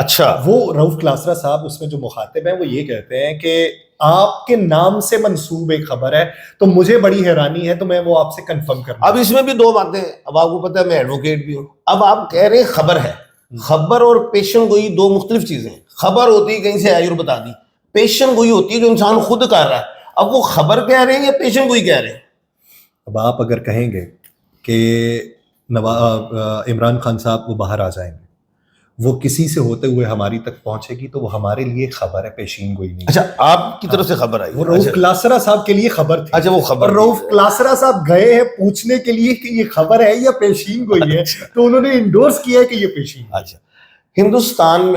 اچھا وہ رؤف کلاسرا صاحب اس میں جو مخاطب ہیں وہ یہ کہتے ہیں کہ آپ کے نام سے منسوب ایک خبر ہے تو مجھے بڑی حیرانی ہے، تو میں وہ آپ سے کنفرم کروں. اب اس میں بھی دو باتیں. اب آپ کو پتا ہے میں ایڈوکیٹ بھی ہوں. اب آپ کہہ رہے ہیں خبر ہے. خبر اور پیشن گوئی دو مختلف چیزیں ہیں. خبر ہوتی ہے کہیں سے آئی اور بتا دی. پیشن گوئی ہوتی ہے جو انسان خود کر رہا ہے. اب وہ خبر کہہ رہے ہیں یا پیشن گوئی کہہ رہے ہیں؟ اب آپ اگر کہیں گے کہ عمران خان صاحب وہ باہر آ جائیں گے، وہ کسی سے ہوتے ہوئے ہماری تک پہنچے گی تو وہ ہمارے لیے خبر ہے، پیشین گوئی نہیں. اچھا آپ کی طرف سے خبر آئی. وہ رؤف کلاسرا صاحب کے لیے خبر تھی. اچھا وہ خبر. اور رؤف کلاسرا صاحب گئے ہیں پوچھنے کے لیے کہ یہ خبر ہے یا پیشین گوئی ہے، تو انہوں نے انڈورس کیا ہے کہ یہ پیشین. اچھا ہندوستان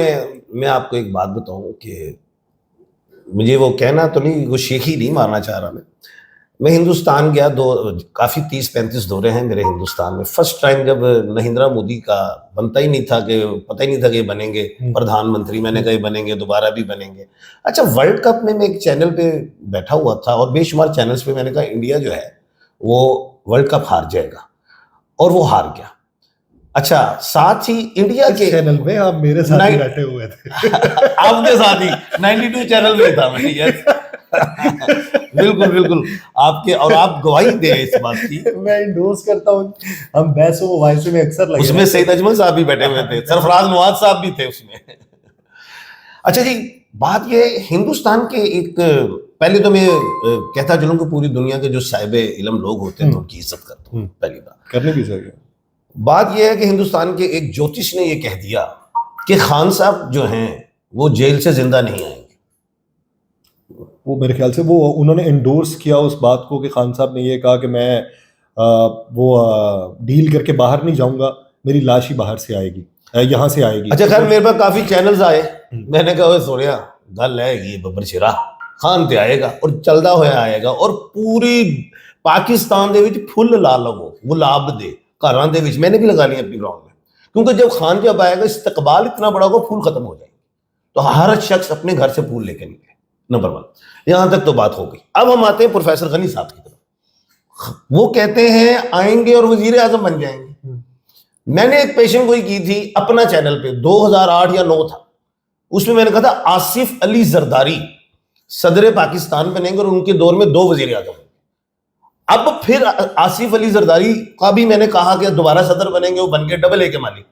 میں آپ کو ایک بات بتاؤں کہ مجھے وہ کہنا تو نہیں، وہ شیخی نہیں مارنا چاہ رہا میں ہندوستان گیا، کافی 30-35 دورے ہیں میرے ہندوستان میں. فرسٹ ٹائم جب نریندر مودی کا بنتا ہی نہیں تھا، کہ پتہ ہی نہیں تھا کہ بنیں گے پردھان منتری، میں نے کہا بنیں گے دوبارہ بھی بنیں گے. اچھا ورلڈ کپ میں ایک چینل پہ بیٹھا ہوا تھا اور بے شمار چینلز پہ میں نے کہا انڈیا جو ہے وہ ورلڈ کپ ہار جائے گا، اور وہ ہار گیا. اچھا ساتھ ہی انڈیا کے چینل میں آپ میرے ساتھ ہی بیٹھے ہوئے تھے. آپ کے ساتھ ہی 92 چینل میں تھا میں. یس بالکل بالکل آپ کے، اور آپ گواہی دیں اس بات کی. میں انڈورس کرتا ہوں. ہم بحث و مباحثے میں اکثر لگے، اس میں سعید اجمل صاحب بھی بیٹھے ہوئے تھے، سرفراز نواز صاحب بھی تھے اس میں. اچھا جی بات یہ ہندوستان کے ایک، پہلے تو میں کہتا چلوں کہ پوری دنیا کے جو صاحب علم لوگ ہوتے ہیں تو ان کی عزت کرتا ہوں، پہلی بات کرنے بھی چاہیے. بات یہ ہے کہ ہندوستان کے ایک جوتش نے یہ کہہ دیا کہ خان صاحب جو ہیں وہ جیل سے زندہ نہیں آئیں گے. وہ میرے خیال سے وہ انہوں نے انڈورس کیا اس بات کو کہ خان صاحب نے یہ کہا کہ میں وہ ڈیل کر کے باہر نہیں جاؤں گا، میری لاش ہی باہر سے آئے گی، یہاں سے آئے گی. اچھا خیر میرے پاس کافی چینلز آئے، میں نے کہا سونیا گل ہے یہ ببر شیرا خان تے آئے گا اور چلدا ہوا آئے گا، اور پوری پاکستان دے وچ پھل لا لو گلاب دے گھراں دے وچ. میں نے بھی لگا لی اپنی گراؤنڈ میں، کیونکہ جب خان جب آئے گا استقبال اتنا بڑا ہوگا پھول ختم ہو جائیں گے، تو ہر شخص اپنے گھر سے پھول لے کے نکلے. نمبر 1 یہاں تک تو بات ہو گئی. اب ہم آتے ہیں پروفیسر غنی صاحب کی طرف. وہ کہتے ہیں آئیں گے اور وزیر اعظم بن جائیں گے. میں نے ایک پیشن گوئی کی تھی اپنا چینل پہ 2008 یا 2009 تھا، اس میں نے کہا تھا آصف علی زرداری صدر پاکستان بنیں گے اور ان کے دور میں 2 وزیر اعظم. اب پھر آصف علی زرداری کا بھی میں نے کہا کہ دوبارہ صدر بنیں گے، وہ بن کے AA کے مالک،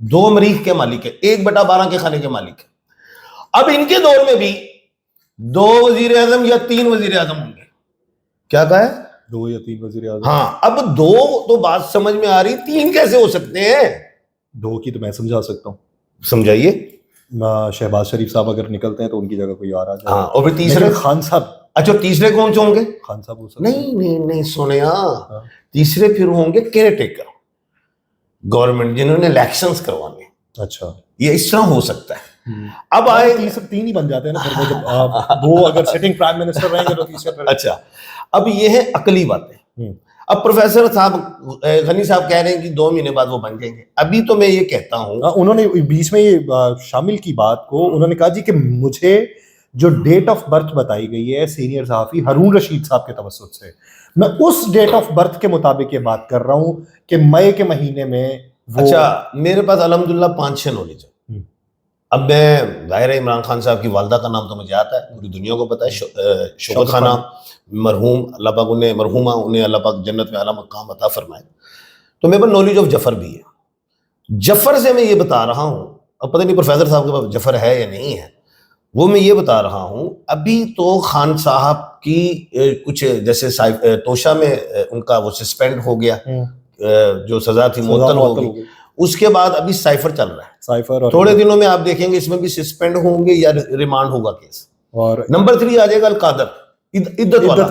2 مریخ کے مالک ہے، 1/12 کے کھانے کے مالک ہے. اب ان کے دور میں بھی 2 وزیر اعظم یا 3 وزیر اعظم ہوں گے. کیا کہا ہے؟ 2 یا 3 وزیر اعظم. ہاں اب 2 تو بات سمجھ میں آ رہی، 3 کیسے ہو سکتے ہیں؟ 2 کی تو میں سمجھا سکتا ہوں. سمجھائیے. شہباز شریف صاحب اگر نکلتے ہیں تو ان کی جگہ کوئی اور آ جائے. ہاں اور پھر تیسرے خان صاحب. اچھا تیسرے کون سے ہوں گے؟ خان صاحب ہو سکتے ہیں. نہیں سونیا، تیسرے پھر ہوں گے کیئر ٹیکر گورنمنٹ، جنہوں نے الیکشنز کروانے. اچھا یہ اس طرح ہو سکتا ہے. اب آئے 3 ہی بن جاتے ہیں نا پھر وہ، جب وہ اگر سٹنگ پرائم منسٹر رہیں گے تو تیسرے. اچھا اب یہ ہے عقلی باتیں. اب پروفیسر صاحب غنی صاحب کہہ رہے ہیں کہ 2 مہینے بعد وہ بن جائیں گے. ابھی تو میں یہ کہتا ہوں، انہوں نے بیچ میں یہ شامل کی بات کو، انہوں نے کہا جی کہ مجھے جو ڈیٹ آف برتھ بتائی گئی ہے سینئر صحافی ہارون رشید صاحب کے توسط سے، میں اس ڈیٹ آف برتھ کے مطابق یہ بات کر رہا ہوں کہ مئی کے مہینے میں وہ. اچھا میرے پاس الحمدللہ 5-6 نالج ہے. اب میں ظاہر ہے عمران خان صاحب کی والدہ کا نام تو مجھے آتا ہے، پوری دنیا کو پتا ہے، شوکت خانہ مرحوم، اللہ پاک انہیں مرحومہ انہیں اللہ پاک جنت میں اعلیٰ مقام عطا فرمائے. تو میرے پاس نالج آف جفر بھی ہے. جفر سے میں یہ بتا رہا ہوں، اب پتہ نہیں پروفیسر صاحب کے پاس جفر ہے یا نہیں ہے، وہ میں یہ بتا رہا ہوں. ابھی تو خان صاحب کی کچھ جیسے توشہ میں ان کا وہ سسپینڈ ہو گیا، جو سزا تھی معطل ہو گئی. اس کے بعد ابھی سائفر چل رہا ہے. تھوڑے دنوں میں آپ دیکھیں گے اس میں بھی سسپینڈ ہوں گے یا ریمانڈ ہوگا کیس. اور نمبر 3 آ جائے گا القادر، عدت والا،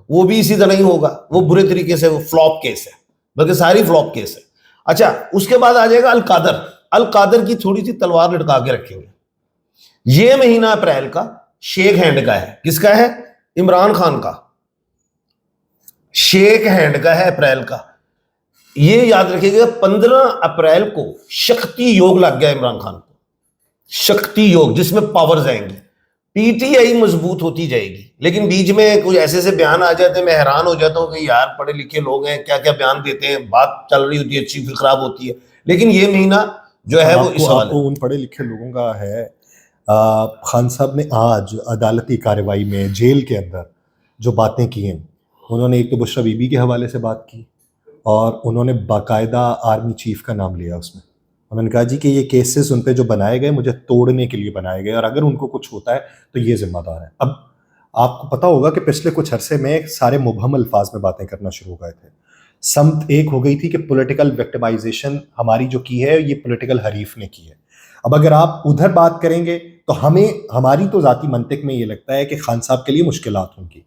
وہ بھی اسی طرح ہی ہوگا. وہ برے طریقے سے وہ فلاپ کیس ہے، بلکہ ساری فلاپ کیس ہے. اچھا اس کے بعد آ جائے گا القادر. القادر کی تھوڑی سی تلوار لٹکا کے رکھیں گے. یہ مہینہ اپریل کا شیک ہینڈ کا ہے. کس کا ہے؟ عمران خان کا. شیک ہینڈ کا ہے اپریل کا. یہ یاد رکھیے گا 15 اپریل کو شکتی یوگ لگ گیا عمران خان کو. شکتی یوگ جس میں پاورز آئیں گی، PTI مضبوط ہوتی جائے گی. لیکن بیچ میں کچھ ایسے سے بیان آ جاتے ہیں، میں حیران ہو جاتا ہوں کہ یار پڑھے لکھے لوگ ہیں، کیا کیا بیان دیتے ہیں، بات چل رہی ہوتی ہے اچھی پھر خراب ہوتی ہے. لیکن یہ مہینہ جو ہے وہ اس حوالے ان پڑھے لکھے لوگوں کا ہے. خان صاحب نے آج عدالتی کارروائی میں جیل کے اندر جو باتیں کی ہیں, انہوں نے ایک تو بشرا بی بی کے حوالے سے بات کی, اور انہوں نے باقاعدہ آرمی چیف کا نام لیا اس میں. انہوں نے کہا جی کہ یہ کیسز ان پہ جو بنائے گئے مجھے توڑنے کے لیے بنائے گئے, اور اگر ان کو کچھ ہوتا ہے تو یہ ذمہ دار ہے. اب آپ کو پتہ ہوگا کہ پچھلے کچھ عرصے میں سارے مبہم الفاظ میں باتیں کرنا شروع ہو گئے تھے. سمت ایک ہو گئی تھی کہ پولیٹیکل وکٹمائزیشن ہماری جو کی ہے یہ پولیٹیکل حریف نے کی ہے. اب اگر آپ ادھر بات کریں گے تو ہماری تو ذاتی منطق میں یہ لگتا ہے کہ خان صاحب کے لیے مشکلات ہوں گی.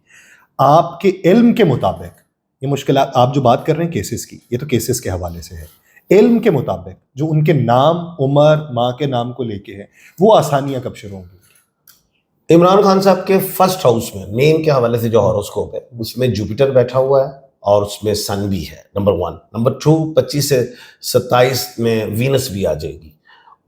آپ کے علم کے مطابق یہ مشکلات, آپ جو بات کر رہے ہیں کیسز کی, یہ تو کیسز کے حوالے سے ہے. علم کے مطابق جو ان کے نام, عمر, ماں کے نام کو لے کے ہے, وہ آسانیاں کب شروع ہوں گی؟ عمران خان صاحب کے فرسٹ ہاؤس میں نیم کے حوالے سے جو ہاروسکوپ ہے اس میں جوپیٹر بیٹھا ہوا ہے اور اس میں سن بھی ہے, نمبر 1. نمبر 2, 25 سے 27 میں وینس بھی آ جائے گی.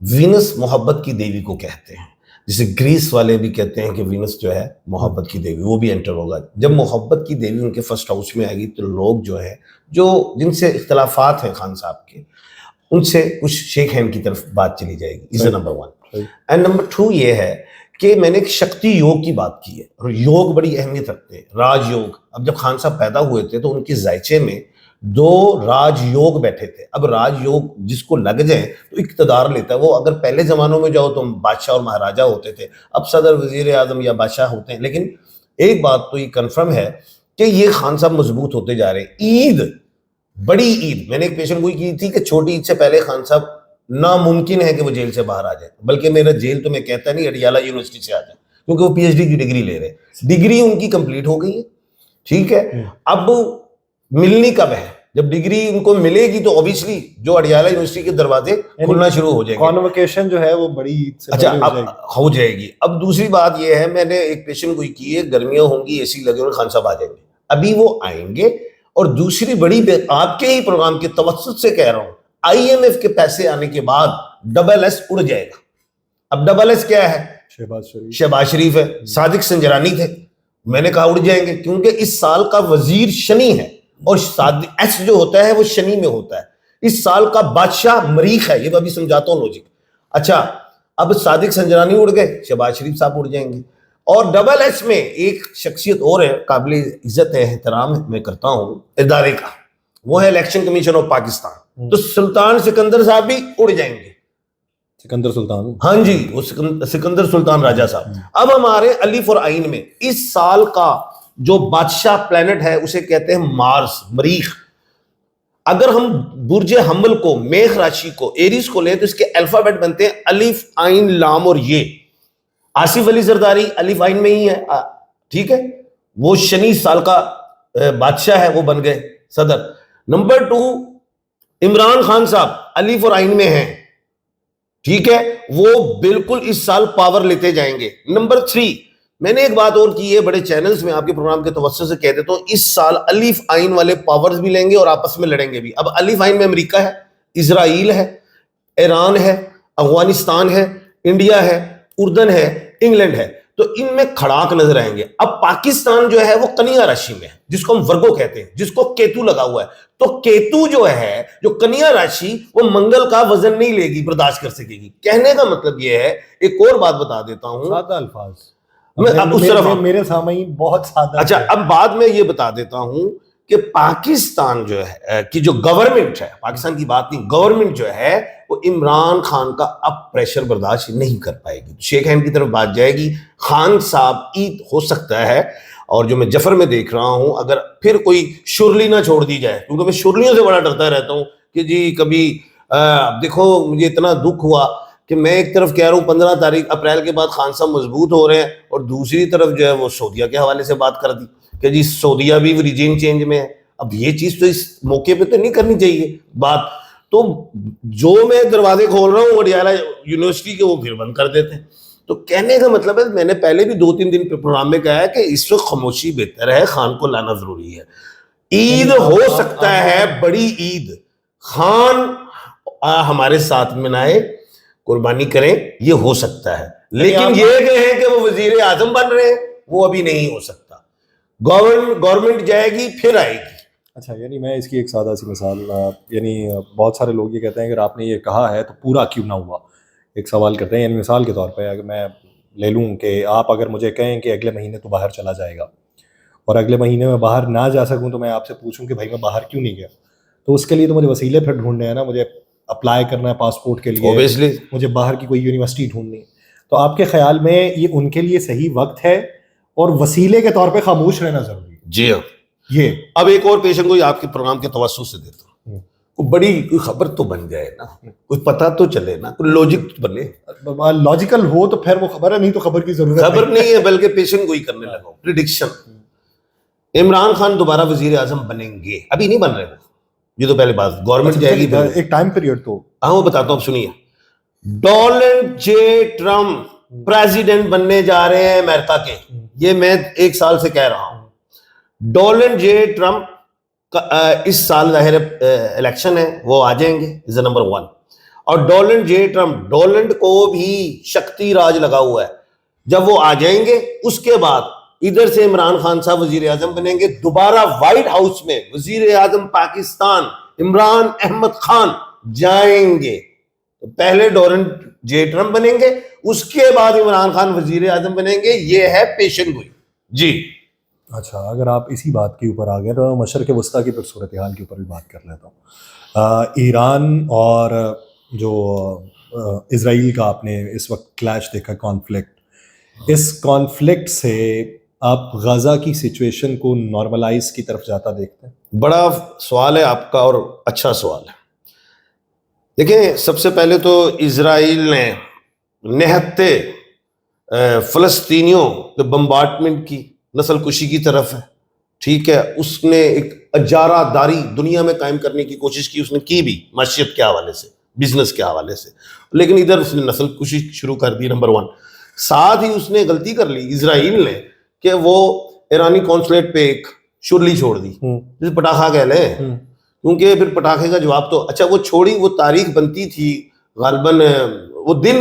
وینس محبت کی دیوی کو کہتے ہیں, جسے گریس والے بھی کہتے ہیں کہ وینس جو ہے محبت کی دیوی, وہ بھی انٹر ہوگا. جب محبت کی دیوی ان کے فرسٹ ہاؤس میں آئے گی تو لوگ جو ہے جو جن سے اختلافات ہیں خان صاحب کے, ان سے کچھ شیک ہینڈ کی طرف بات چلی جائے گی. اس نمبر 1. اینڈ نمبر 2 یہ ہے کہ میں نے ایک شکتی یوگ کی بات کی ہے, اور یوگ بڑی اہمیت رکھتے ہیں, راج یوگ. اب جب خان صاحب پیدا ہوئے تھے تو ان کے ذائچے میں 2 راج یوگ بیٹھے تھے. اب راج یوگ جس کو لگ جائے تو اقتدار لیتا ہے. وہ اگر پہلے زمانوں میں جاؤ تو بادشاہ اور مہاراجہ ہوتے تھے, اب صدر, وزیر اعظم یا بادشاہ ہوتے ہیں. لیکن ایک بات تو یہ کنفرم ہے کہ یہ خان صاحب مضبوط ہوتے جا رہے ہیں. عید, بڑی عید, میں نے ایک پیشن گوئی کی تھی کہ چھوٹی عید سے پہلے خان صاحب ناممکن ہے کہ وہ جیل سے باہر آ جائیں, بلکہ میرا جیل تو میں کہتا نہیں, اڈیالہ یونیورسٹی سے آ جائیں, کیونکہ وہ پی ایچ ڈی کی ڈگری لے رہے ہیں. ڈگری ان کی کمپلیٹ ہو گئی ہے, ٹھیک ہے. اب ملنی کب ہے؟ جب ڈگری ان کو ملے گی تو اوبیسلی جو اڈیالہ یونیورسٹی کے دروازے کھلنا شروع ہو جائیں گے. کانوکیشن جو ہے وہ بڑی عید سے اچھا اب ہو جائے گی. اب دوسری بات یہ ہے, میں نے ایک پیشن گوئی کی ہے, گرمیاں ہوں گی, اے سی لگے اور خان صاحب آ جائیں گے. ابھی وہ آئیں گے. اور دوسری بڑی آپ کے ہی پروگرام کے توسط سے کہہ رہا ہوں, آئی ایم ایف کے پیسے آنے کے بعد ڈبل ایس اڑ جائے گا. اب ڈبل ایس کیا ہے؟ شہباز شریف ہے, صادق سنجرانی تھے. میں نے کہا اڑ جائیں گے کیونکہ اس سال کا وزیر شنی ہے, اور ایس جو ہوتا ہے وہ شنی میں ہوتا ہے. اس سال کا بادشاہ مریخ ہے, یہ میں ابھی سمجھاتا ہوں لوجک. اچھا اب صادق سنجرانی اڑ گئے, شہباز شریف صاحب اڑ جائیں گے. اور ڈبل ایس میں ایک شخصیت اور ہے, قابل عزت ہے, احترام میں کرتا ہوں ادارے کا, وہ ہے الیکشن کمیشن آف پاکستان. تو سلطان سکندر صاحب بھی اڑ جائیں گے. سکندر سلطان, ہاں جی, وہ سکندر سلطان راجہ صاحب. اب ہمارے الف اور عین میں اس سال کا جو بادشاہ پلانٹ ہے اسے کہتے ہیں مارس, مریخ. اگر ہم برج حمل کو, میخ راشی کو, ایریز کو لیں تو اس کے الفابیٹ بنتے ہیں الف, عین, لام اور یہ. آصف علی زرداری الف عین میں ہی ہے, ٹھیک ہے, وہ شنی سال کا بادشاہ ہے, وہ بن گئے صدر. نمبر 2 عمران خان صاحب الف اور عین میں ہیں, ٹھیک ہے, وہ بالکل اس سال پاور لیتے جائیں گے. نمبر 3 میں نے ایک بات اور کی ہے, بڑے چینلز میں آپ کے پروگرام کے توسط سے کہہ دیتا ہوں, اس سال الف عین والے پاورز بھی لیں گے اور آپس میں لڑیں گے بھی. اب الف عین میں امریکہ ہے, اسرائیل ہے, ایران ہے, افغانستان ہے, انڈیا ہے, اردن ہے, انگلینڈ ہے, تو ان میں کھڑاک نظر آئیں گے. اب پاکستان جو ہے وہ کنیا راشی میں ہے, جس کو ہم ورگو کہتے ہیں, جس کو کیتو لگا ہوا ہے. تو کیتو جو ہے, جو کنیا راشی, وہ منگل کا وزن نہیں لے گی, برداشت کر سکے گی. کہنے کا مطلب یہ ہے, ایک اور بات بتا دیتا ہوں, سادہ الفاظ اس طرف میرے سامعین بہت سادہ. اچھا اب بعد میں یہ بتا دیتا ہوں کہ پاکستان جو ہے کہ جو گورنمنٹ ہے, پاکستان کی بات نہیں, گورنمنٹ جو ہے وہ عمران خان کا اب پریشر برداشت نہیں کر پائے گی. شیخ ہینڈ کی طرف بات جائے گی. خان صاحب عید ہو سکتا ہے, اور جو میں جفر میں دیکھ رہا ہوں, اگر پھر کوئی شرلی نہ چھوڑ دی جائے, کیونکہ میں شرلیوں سے بڑا ڈرتا رہتا ہوں کہ جی کبھی دیکھو مجھے اتنا دکھ ہوا کہ میں ایک طرف کہہ رہا ہوں 15 تاریخ اپریل کے بعد خان صاحب مضبوط ہو رہے ہیں, اور دوسری طرف جو ہے وہ سعودیہ کے حوالے سے بات کر دی کہ جی سعودیہ بھی ریجیم چینج میں ہے. اب یہ چیز تو اس موقع پہ تو نہیں کرنی چاہیے بات. تو جو میں دروازے کھول رہا ہوں اڈیالہ یونیورسٹی کے, وہ پھر بند کر دیتے ہیں. تو کہنے کا مطلب ہے, میں نے پہلے بھی 2-3 دن پروگرام میں کہا ہے کہ اس وقت خاموشی بہتر ہے, خان کو لانا ضروری ہے. عید ہو سکتا ہے, بڑی عید, خان ہمارے ساتھ منائے, قربانی کریں, یہ ہو سکتا ہے. لیکن یہ کہیں کہ وہ وزیر اعظم بن رہے ہیں, وہ ابھی نہیں ہو سکتا. گورنمنٹ جائے گی پھر آئے گی. اچھا، یعنی میں اس کی ایک سادہ سی مثال، یعنی بہت سارے لوگ یہ کہتے ہیں اگر آپ نے یہ کہا ہے تو پورا کیوں نہ ہوا. ایک سوال کرتے ہیں، یعنی مثال کے طور پہ اگر میں لے لوں کہ آپ اگر مجھے کہیں کہ اگلے مہینے تو باہر چلا جائے گا، اور اگلے مہینے میں باہر نہ جا سکوں تو میں آپ سے پوچھوں کہ بھائی میں باہر کیوں نہیں گیا، تو اس کے لیے تو مجھے وسیلے پھر ڈھونڈنے ہیں نا. مجھے اپلائی کرنا ہے پاسپورٹ کے لیے، اوبیسلی. مجھے باہر کی کوئی یونیورسٹی ڈھونڈنی ہے. تو آپ کے خیال میں یہ ان کے لیے صحیح وقت ہے اور وسیلے کے طور پہ خاموش رہنا ضروری ہے؟ جی ہاں. یہ اب ایک اور پیشن گوئی آپ کے پروگرام کے توسط سے دیتا ہوں. کوئی بڑی کوئی خبر تو بن جائے نا، کوئی پتہ تو چلے نا، کوئی لاجک تو بنے. لاجیکل ہو تو پھر وہ خبر ہے، نہیں تو خبر کی ضرورت خبر نہیں ہے بلکہ پیشن گوئی کرنے لگا ہوں. پریڈکشن. عمران خان دوبارہ وزیر اعظم بنیں گے. ابھی نہیں بن رہے وہ، یہ تو پہلے بات گورنمنٹ جائے گی. ایک ٹائم پیریڈ تو ہاں وہ بتاتا ہوں، سنیے. ڈونلڈ جے ٹرمپ پریزیڈنٹ بننے جا رہے ہیں امریکہ کے. یہ میں 1 سال سے کہہ رہا ہوں. ڈونلڈ جے ٹرمپ اس سال ظاہر الیکشن ہے، وہ آ جائیں گے، از نمبر 1. اور ڈونلڈ جے ٹرمپ، ڈونلڈ کو بھی شکتی راج لگا ہوا ہے. جب وہ آ جائیں گے اس کے بعد ادھر سے عمران خان صاحب وزیر اعظم بنیں گے. دوبارہ وائٹ ہاؤس میں وزیر اعظم پاکستان عمران احمد خان جائیں گے. پہلے ڈونلڈ جے ٹرمپ بنیں گے، اس کے بعد عمران خان وزیر اعظم بنیں گے. یہ ہے پیشن گوئی. جی اچھا، اگر آپ اسی بات کے اوپر آ گئے تو مشرق وسطیٰ کی پھر صورتحال کے اوپر بھی بات کر لیتا ہوں. ایران اور جو اسرائیل کا آپ نے اس وقت کلیش دیکھا، کانفلکٹ، اس کانفلکٹ سے آپ غزہ کی سچویشن کو نارملائز کی طرف جاتا دیکھتے ہیں؟ بڑا سوال ہے آپ کا اور اچھا سوال ہے. دیکھیں، سب سے پہلے تو اسرائیل نے نہتے فلسطینیوں کے بمبارڈمنٹ کی، نسل کشی کی طرف ہے. ٹھیک ہے، اس نے ایک اجارہ داری دنیا میں قائم کرنے کی کوشش کی، اس نے کی بھی معیشت کے حوالے سے، بزنس کے حوالے سے، لیکن ادھر اس نے نسل کشی شروع کر دی. نمبر 1. ساتھ ہی اس نے غلطی کر لی اسرائیل نے کہ وہ ایرانی قونصلیٹ پہ ایک شرلی چھوڑ دی، جسے پٹاخہ کہہ لیں، کیونکہ پھر پٹاخے کا جواب تو اچھا وہ چھوڑی. وہ تاریخ بنتی تھی غالباً، وہ دن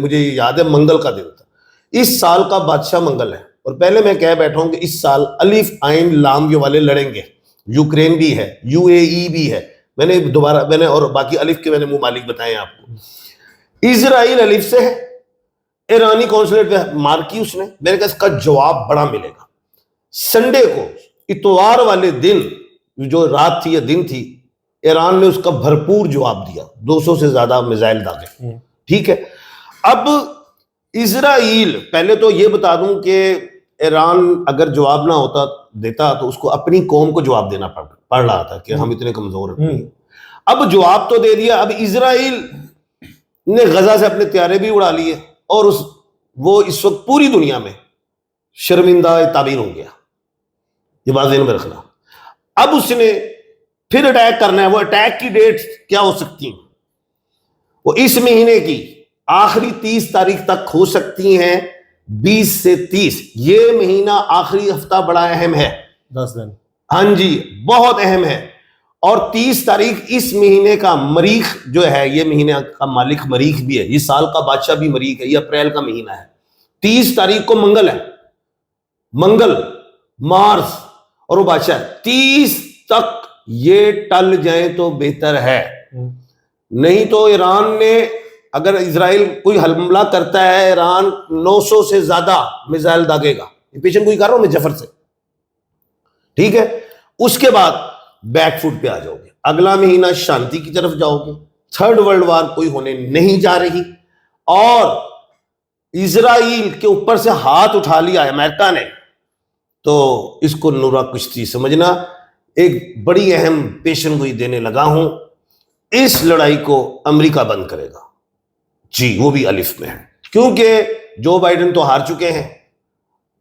مجھے یاد ہے منگل کا دن تھا. اس سال کا بادشاہ منگل ہے، اور پہلے میں کہہ بیٹھا ہوں کہ اس سال الف عین لام یہ والے لڑیں گے. یوکرین بھی ہے، UAE بھی ہے. میں نے اور باقی الف کے میں نے ممالک بتائے ہیں آپ کو. اسرائیل الف سے ہے، ایرانی قونصلیٹ پہ مار کی اس نے. میرے کہا اس کا جواب بڑا ملے گا. سنڈے کو، اتوار والے دن، جو رات تھی یا دن تھی، ایران نے اس کا بھرپور جواب دیا. 200 سے زیادہ میزائل داغے. ٹھیک ہے. اب اسرائیل، پہلے تو یہ بتا دوں کہ ایران اگر جواب نہ دیتا تو اس کو اپنی قوم کو جواب دینا پڑ رہا تھا کہ ہم اتنے کمزور ہیں. اب جواب تو دے دیا. اب اسرائیل نے غزہ سے اپنے طیارے بھی اڑا لیے، اور وہ اس وقت پوری دنیا میں شرمندہ تعبیر ہو گیا. یہ بات ذہن میں رکھنا. اب اس نے پھر اٹیک کرنا ہے. وہ اٹیک کی ڈیٹ کیا ہو سکتی ہیں؟ وہ اس مہینے کی آخری 30 تاریخ تک ہو سکتی ہیں. 20 سے 30 یہ مہینہ آخری ہفتہ بڑا اہم ہے. 10 دن. ہاں جی، بہت اہم ہے. اور 30 تاریخ اس مہینے کا مریخ جو ہے، یہ مہینے کا مالک مریخ بھی ہے، یہ سال کا بادشاہ بھی مریخ ہے. یہ اپریل کا مہینہ ہے. 30 تاریخ کو منگل ہے، منگل مارس اور وہ بادشاہ ہے. 30 تک یہ ٹل جائیں تو بہتر ہے. نہیں تو ایران نے، اگر اسرائیل کوئی حملہ کرتا ہے، ایران 900 سے زیادہ میزائل داغے گا. یہ پیشن گوئی کر رہا ہوں میں جفر سے. ٹھیک ہے. اس کے بعد بیک فوٹ پہ آ جاؤ گے. اگلا مہینہ شانتی کی طرف جاؤ گے. 3rd ورلڈ وار کوئی ہونے نہیں جا رہی. اور اسرائیل کے اوپر سے ہاتھ اٹھا لیا ہے امریکہ نے، تو اس کو نورا کشتی سمجھنا. ایک بڑی اہم پیشن گوئی دینے لگا ہوں. اس لڑائی کو امریکہ بند کرے گا. جی، وہ بھی الف میں ہے، کیونکہ جو بائیڈن تو ہار چکے ہیں.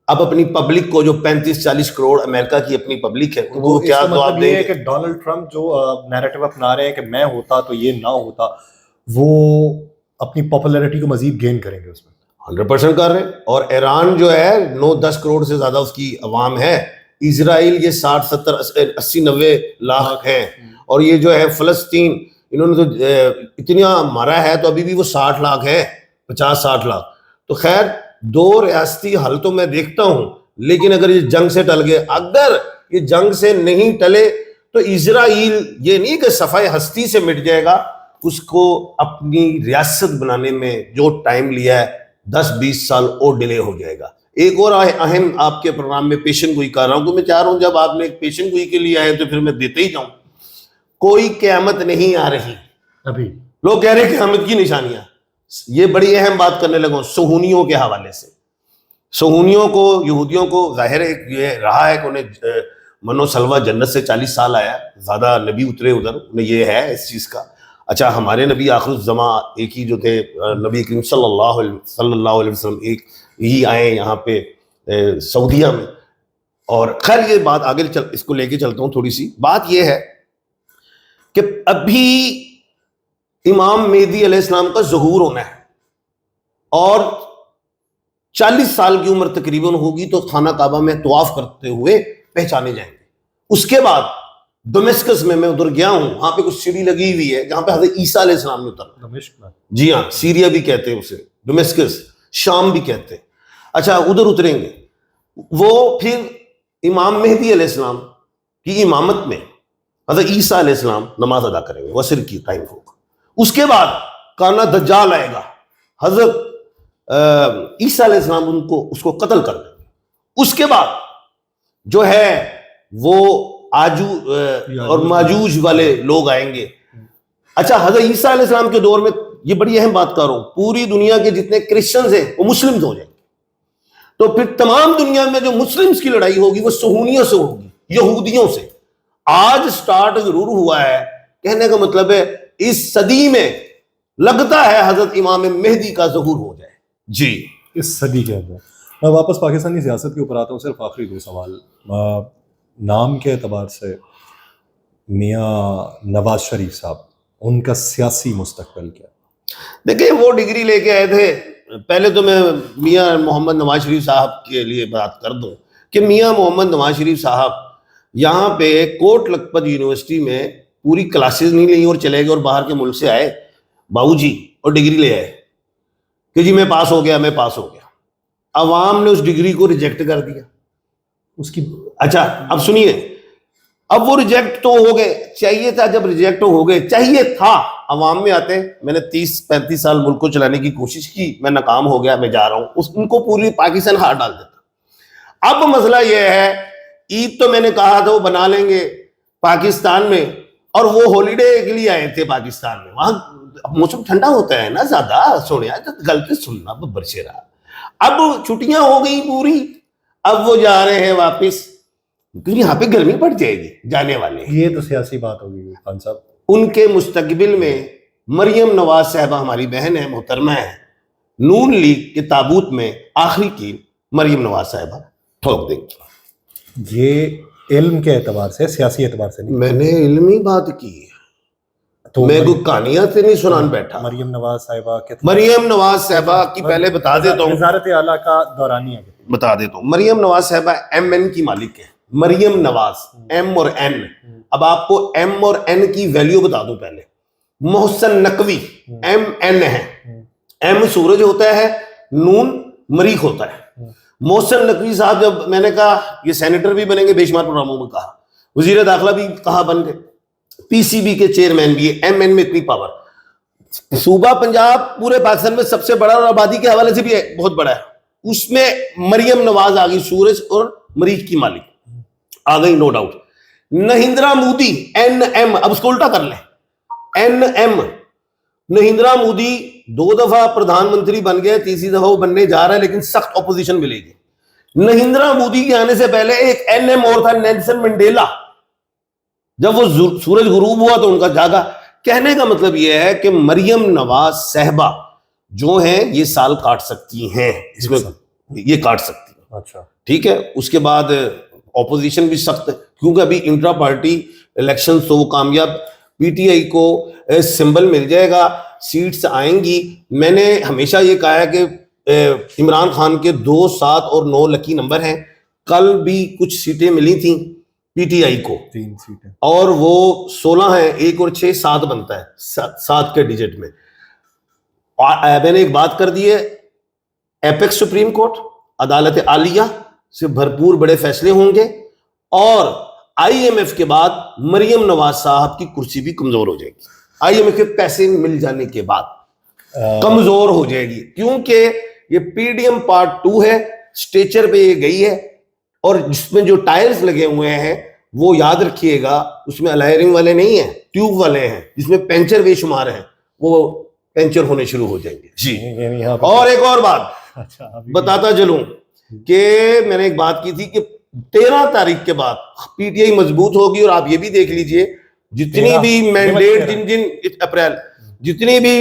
اب اپنی پبلک کو، جو 35-40 کروڑ امریکہ کی اپنی پبلک ہے، وہ کیا جواب دیں گے؟ کہ ڈونلڈ ٹرمپ جو نیریٹو اپنا رہے ہیں کہ میں ہوتا تو یہ نہ ہوتا، وہ اپنی پاپولیرٹی کو مزید گین کریں گے اس میں. 100% کر رہے ہیں. اور ایران جو ہے 9-10 کروڑ سے زیادہ اس کی عوام ہے. اسرائیل یہ 60-70-80-90 لاکھ ہیں. اور یہ جو ہے فلسطین، انہوں نے تو اتنا مارا ہے، تو ابھی بھی وہ 60 لاکھ ہے، 50-60 لاکھ. تو خیر 2 ریاستی حل تو میں دیکھتا ہوں، لیکن اگر یہ جنگ سے ٹل گئے، اگر یہ جنگ سے نہیں ٹلے تو اسرائیل یہ نہیں کہ صفحہ ہستی سے مٹ جائے گا، اس کو اپنی ریاست بنانے میں جو ٹائم لیا ہے 10-20 سال اور ڈیلے ہو جائے گا۔ ایک اور اہم آپ کے پروگرام میں پیشن گوئی کر رہا ہوں، کہ میں چاہ رہا ہوں جب آپ نے پیشن گوئی کے لیے آئے تو پھر میں دیتے ہی جاؤں۔ کوئی قیامت نہیں آ رہی، ابھی لوگ کہہ رہے ہیں قیامت کی نشانیاں، یہ بڑی اہم بات کرنے لگا ہوں صہیونیوں کے حوالے سے۔ صہیونیوں کو، یہودیوں کو ظاہر ہے یہ رہا ہے کہ انہیں منو سلوہ جنت سے 40 سال آیا، زیادہ نبی اترے ادھر، انہیں یہ ہے اس چیز کا۔ اچھا ہمارے نبی آخر الزماں ایک ہی جو تھے، نبی کریم صلی اللہ علیہ وسلم ایک ہی آئے یہاں پہ سعودیہ میں۔ اور خیر یہ بات آگے اس کو لے کے چلتا ہوں تھوڑی سی۔ بات یہ ہے کہ ابھی امام مہدی علیہ السلام کا ظہور ہونا ہے، اور 40 سال کی عمر تقریباً ہوگی تو خانہ کعبہ میں طواف کرتے ہوئے پہچانے جائیں گے۔ اس کے بعد ڈومیسکس میں ادھر گیا ہوں، وہاں پہ کچھ سیڑھی لگی ہوئی ہے جہاں پہ حضرت عیسیٰ علیہ السلام نے اترا۔ دمشق میں، جی ہاں، سیریا بھی کہتے ہیں اسے، ڈومیسکس، شام بھی کہتے ہیں۔ اچھا ادھر اتریں گے، وہ پھر امام مہدی علیہ السلام کی امامت میں حضرت عیسیٰ علیہ السلام نماز ادا کریں گے، وصر کی ٹائم ہوگا۔ اس کے بعد کانا دجال آئے گا، حضرت عیسیٰ علیہ السلام اس کو قتل کر دیں گے۔ اس کے بعد جو ہے وہ اور ماجوج والے لوگ آئیں گے۔ اچھا حضرت عیسیٰ علیہ السلام کے دور میں، یہ بڑی اہم بات کر رہا ہوں، پوری دنیا کے جتنے کرسچنز ہیں وہ مسلمز ہو جائیں گے۔ تو پھر تمام دنیا میں جو مسلمز کی لڑائی ہوگی وہ صہیونیوں سے ہوگی، یہودیوں سے۔ آج سٹارٹ ضرور ہوا ہے، کہنے کا مطلب ہے اس صدی میں لگتا ہے حضرت امام مہدی کا ظہور ہو جائے۔ جی اس صدی کے اندر۔ میں واپس پاکستانی سیاست کے اوپر آتا ہوں، صرف آخری 2 سوال۔ نام کے اعتبار سے میاں نواز شریف صاحب، ان کا سیاسی مستقبل کیا؟ دیکھیں وہ ڈگری لے کے آئے تھے، پہلے تو میں میاں محمد نواز شریف صاحب کے لیے بات کر دوں کہ میاں محمد نواز شریف صاحب یہاں پہ کوٹ لکھپت یونیورسٹی میں پوری کلاسز نہیں لیں اور چلے گئے، اور باہر کے ملک سے آئے باؤ جی اور ڈگری لے آئے کہ جی میں پاس ہو گیا، میں پاس ہو گیا۔ عوام نے اس ڈگری کو ریجیکٹ کر دیا اس کی۔ اچھا اب سنیے، اب وہ ریجیکٹ تو ہو گئے، چاہیے تھا جب ریجیکٹ ہو گئے، چاہیے تھا عوام میں آتے۔ میں نے 30-35 سال ملک کو چلانے کی کوشش کی، میں ناکام ہو گیا، میں جا رہا ہوں، ان کو پوری پاکستان ہار ڈال دیتا۔ اب مسئلہ یہ ہے، عید تو میں نے کہا تھا وہ بنا لیں گے پاکستان میں، اور وہ ہالیڈے کے لیے آئے تھے پاکستان میں، وہاں موسم ٹھنڈا ہوتا ہے نا زیادہ، سوڑیا غلطی سننا برشیرا۔ اب چھٹیاں ہو گئی پوری، اب وہ جا رہے ہیں واپس، کیونکہ یہاں پہ گرمی پڑ جائے گی جانے والے۔ یہ تو سیاسی بات ہوگی خان صاحب۔ ان کے مستقبل میں مریم نواز صاحبہ ہماری بہن ہے، محترمہ ہے، نون لیگ کے تابوت میں آخری کی مریم نواز صاحبہ ٹھوک دیں گی۔ یہ علم کے اعتبار سے، سیاسی اعتبار سے نہیں، میں نے علمی بات کی، تو میں کوئی کہانیاں سے نہیں سنان بیٹھا۔ مریم نواز صاحبہ مریم نواز صاحبہ کی پہلے بتا دیتا ہوں، وزارت اعلیٰ کا دورانیہ بتا دیتا ہوں۔ مریم نواز صاحبہ ایم این کی مالک ہے، مریم نواز، ایم اور این۔ اب آپ کو ایم اور این کی ویلیو بتا دوں پہلے۔ محسن نقوی ایم این ہے، ایم سورج ہوتا ہے، نون مریخ ہوتا ہے۔ محسن نقوی صاحب جب میں نے کہا یہ سینیٹر بھی بنیں گے، بے شمار پروگراموں میں کہا، وزیر داخلہ بھی کہا بن گئے، پی سی بی کے چیئرمین بھی ہے۔ ایم این میں اتنی پاور، صوبہ پنجاب پورے پاکستان میں سب سے بڑا اور آبادی کے حوالے سے بھی بہت بڑا ہے، اس میں مریم نواز آ گئی، سورج اور مریخ کی مالک آ گئی، no doubt. Narendra Modi N M, اب اس کو الٹا کر لیں، این ایم۔ نہیندرا مودی 2 دفعہ پردھان منتری بن گئے، تیسری دفعہ وہ بننے جا رہا ہے، لیکن سخت اپوزیشن ملے گی۔ نہیندرا مودی کے آنے سے پہلے ایک این ایم اور تھا، نیلسن منڈیلا، جب وہ سورج غروب ہوا تو ان کا جاگا۔ کہنے کا مطلب یہ ہے کہ مریم نواز صاحبہ جو ہیں یہ سال کاٹ سکتی ہیں، اس میں یہ کاٹ سکتی ہیں۔ اچھا ٹھیک ہے، اس کے بعد اپوزیشن بھی سخت ہے، کیونکہ ابھی انٹرا پارٹی الیکشن تو وہ کامیاب، پی ٹی آئی کو سمبل مل جائے گا، سیٹس آئیں گی۔ میں نے ہمیشہ یہ کہا ہے کہ عمران خان کے 2, 7 اور 9 لکی نمبر ہیں، کل بھی کچھ سیٹیں ملی تھیں پی ٹی آئی کو، 3 سیٹیں، اور وہ 16 ہیں، 1 اور 6 7 بنتا ہے، 7 کے ڈیجٹ میں۔ میں نے ایک بات کر دی ہے، ایپیکس سپریم کورٹ، عدالت عالیہ سے بھرپور بڑے فیصلے ہوں گے، اور IMF کے بعد مریم نواز صاحب کی کرسی بھی کمزور ہو جائے گی، IMF کے پیسے مل جانے کے بعد کمزور ہو جائے گی، کیونکہ یہ PDM پارٹ 2 ہے، سٹیچر پہ یہ گئی ہے، اور جس میں جو ٹائرز لگے ہوئے ہیں وہ یاد رکھیے گا اس میں الائرنگ والے نہیں ہیں، ٹیوب والے ہیں، جس میں پینچر بے شمار ہیں، وہ پینچر ہونے شروع ہو جائیں گے جی۔ اور ایک اور بات بتاتا چلوں کہ میں نے ایک بات کی تھی کہ 13 تاریخ کے بعد PTI مضبوط ہوگی، اور آپ یہ بھی دیکھ لیجئے جتنی بھی مینڈیٹ اپریل جتنی بھی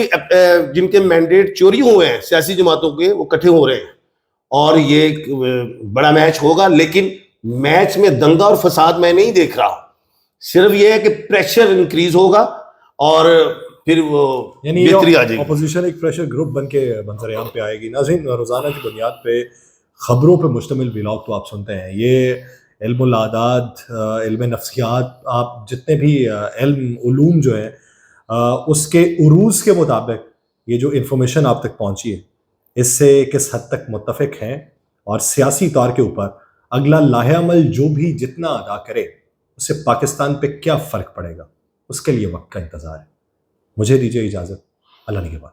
جن کے مینڈیٹ چوری ہوئے ہیں سیاسی جماعتوں کے، وہ اکٹھے ہو رہے ہیں، اور یہ ایک بڑا میچ ہوگا، لیکن میچ میں دنگا اور فساد میں نہیں دیکھ رہا، صرف یہ ہے کہ پریشر انکریز ہوگا اور پھر وہ بہتری آ جائے گی، اپوزیشن ایک پریشر گروپ بن کے منظر عام پہ آئے گی۔ ناظرین، روزانہ کی بنیاد پہ خبروں پہ مشتمل ویلاگ تو آپ سنتے ہیں، یہ علم الاعداد، علم نفسیات، آپ جتنے بھی علوم جو ہیں اس کے عروج کے مطابق یہ جو انفارمیشن آپ تک پہنچی ہے، اس سے کس حد تک متفق ہیں، اور سیاسی طور کے اوپر اگلا لاہ عمل جو بھی جتنا ادا کرے اس سے پاکستان پہ کیا فرق پڑے گا، اس کے لیے وقت کا انتظار ہے۔ مجھے دیجیے اجازت، اللہ نگہبان۔